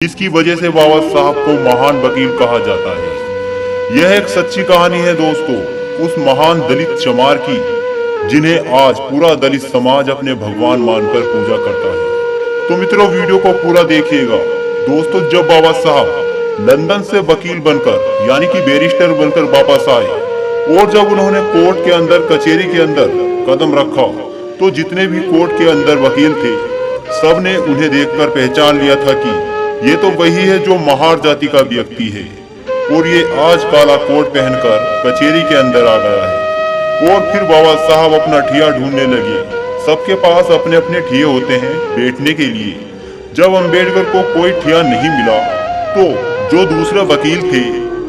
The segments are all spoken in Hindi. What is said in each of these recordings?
जिसकी वजह से बाबा साहब को महान वकील कहा जाता है। यह एक सच्ची कहानी है दोस्तों, उस महान दलित चमार की जिन्हें आज पूरा दलित समाज अपने भगवान मानकर पूजा करता है। तो मित्रों, वीडियो को पूरा देखिएगा। दोस्तों, जब बाबा साहब लंदन से वकील बनकर यानी कि बैरिस्टर बनकर वापस आए और जब उन्होंने कोर्ट के अंदर, कचहरी के अंदर कदम रखा तो जितने भी कोर्ट के अंदर वकील थे सब ने उन्हें देखकर पहचान लिया था कि ये तो वही है जो महार जाति का व्यक्ति है और ये आज काला कोट पहनकर कचहरी के अंदर आ गया है। और फिर बाबा साहब अपना ठिया ढूंढने लगे। सबके पास अपने अपने ठिये होते हैं बैठने के लिए। जब अम्बेडकर को कोई ठिया नहीं मिला तो जो दूसरे वकील थे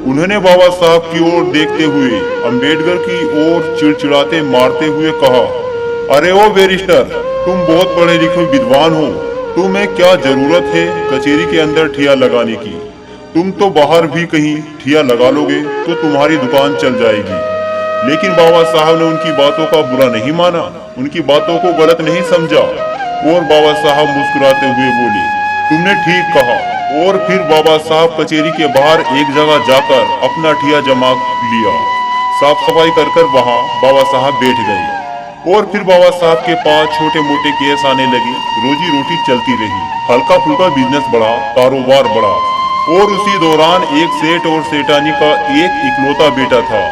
उन्होंने बाबा साहब की ओर देखते हुए अम्बेडकर की ओर चिड़चिड़ाते मारते हुए कहा, अरे ओ बैरिस्टर, तुम बहुत पढ़े लिखे विद्वान हो, तुम्हें क्या जरूरत है कचहरी के अंदर ठिया लगाने की? तुम तो बाहर भी कहीं ठिया लगा लोगे तो तुम्हारी दुकान चल जाएगी। लेकिन बाबा साहब ने उनकी बातों का बुरा नहीं माना, उनकी बातों को गलत नहीं समझा और बाबा साहब मुस्कुराते हुए बोले, तुमने ठीक कहा। और फिर बाबा साहब कचहरी के बाहर एक जगह जाकर अपना ठिया जमा लिया। साफ सफाई कर वहाँ बाबा साहब बैठ गए और फिर बाबा साहब के पास छोटे मोटे केस आने लगे। रोजी रोटी चलती रही, हल्का फुल्का बिजनेस बढ़ा, कारोबार बढ़ा। और उसी दौरान एक सेठ और सेठानी का एक इकलौता बेटा था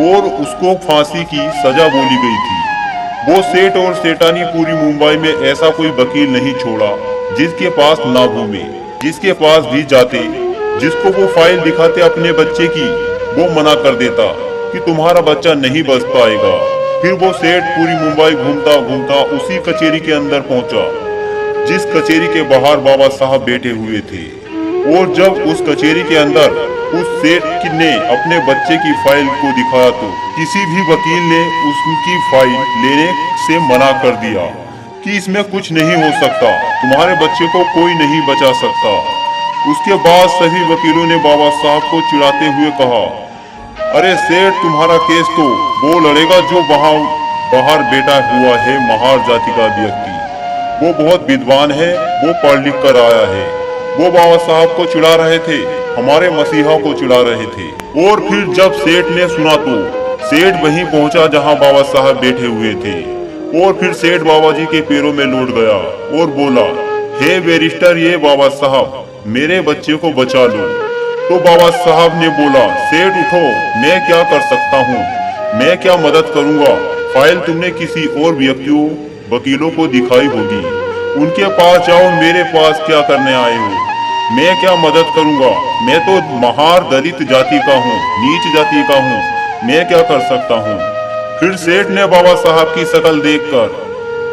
और उसको फांसी की सजा बोली गई थी। वो सेठ और सेठानी पूरी मुंबई में ऐसा कोई वकील नहीं छोड़ा जिसके पास ना घूमे, जिसके पास भी जाते, जिसको वो फाइल दिखाते अपने बच्चे की, वो मना कर देता कि तुम्हारा बच्चा नहीं बच पाएगा। फिर वो सेठ पूरी मुंबई घूमता घूमता उसी कचहरी के अंदर पहुंचा जिस कचहरी के बाहर बाबा साहब बैठे हुए थे। और जब उस कचहरी के अंदर उस सेठ ने अपने बच्चे की फाइल को दिखाया तो किसी भी वकील ने उसकी फाइल लेने से मना कर दिया कि इसमें कुछ नहीं हो सकता, तुम्हारे बच्चे को कोई नहीं बचा सकता। उसके बाद सभी वकीलों ने बाबा साहब को चिढ़ाते हुए कहा, अरे सेठ, तुम्हारा केस तो वो लड़ेगा जो वहाँ बाहर बैठा हुआ है महार जाति का व्यक्ति। वो बहुत विद्वान है, वो पढ़ लिख कर आया है। वो बाबा साहब को चिढ़ा रहे थे, हमारे मसीहा को चिढ़ा रहे थे। और फिर जब सेठ ने सुना तो सेठ वहीं पहुंचा जहां बाबा साहब बैठे हुए थे। और फिर सेठ बाबा जी के पैरों में लौट गया और बोला, हे बैरिस्टर, ये बाबा साहब, मेरे बच्चे को बचा लो। तो बाबा साहब ने बोला, सेठ उठो, मैं क्या कर सकता हूँ, मैं क्या मदद करूँगा। फाइल तुमने किसी और व्यक्तियों, वकीलों को दिखाई होगी, उनके पास जाओ, मेरे पास क्या करने आए हो? मैं क्या मदद करूँगा, मैं तो महार दलित जाति का हूँ, नीच जाति का हूँ, मैं क्या कर सकता हूँ। फिर सेठ ने बाबा साहब की शक्ल देखकर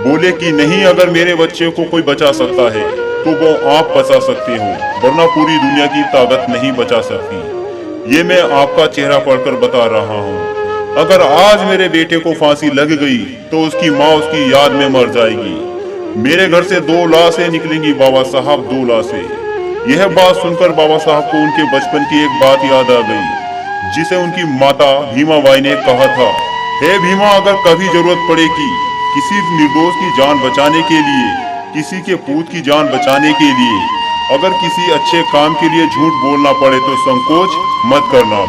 बोले कि नहीं, अगर मेरे बच्चे को कोई बचा सकता है तो वो आप बचा सकते हो, वरना पूरी दुनिया की ताकत नहीं बचा सकती। ये मैं आपका चेहरा पढ़कर बता रहा हूँ। अगर आज मेरे बेटे को फांसी लग गई तो उसकी माँ उसकी याद में मर जाएगी। मेरे घर से 2 लाशें निकलेंगी बाबा साहब, 2 लाशें। यह बात सुनकर बाबा साहब को उनके बचपन की एक बात याद आ गई जिसे उनकी माता भीमाबाई ने कहा था, हे भीमा, अगर कभी जरूरत पड़ेगी किसी निर्दोष की जान बचाने के लिए, किसी के पूत की जान बचाने के लिए, अगर किसी अच्छे काम के लिए झूठ बोलना पड़े तो संकोच मत करना।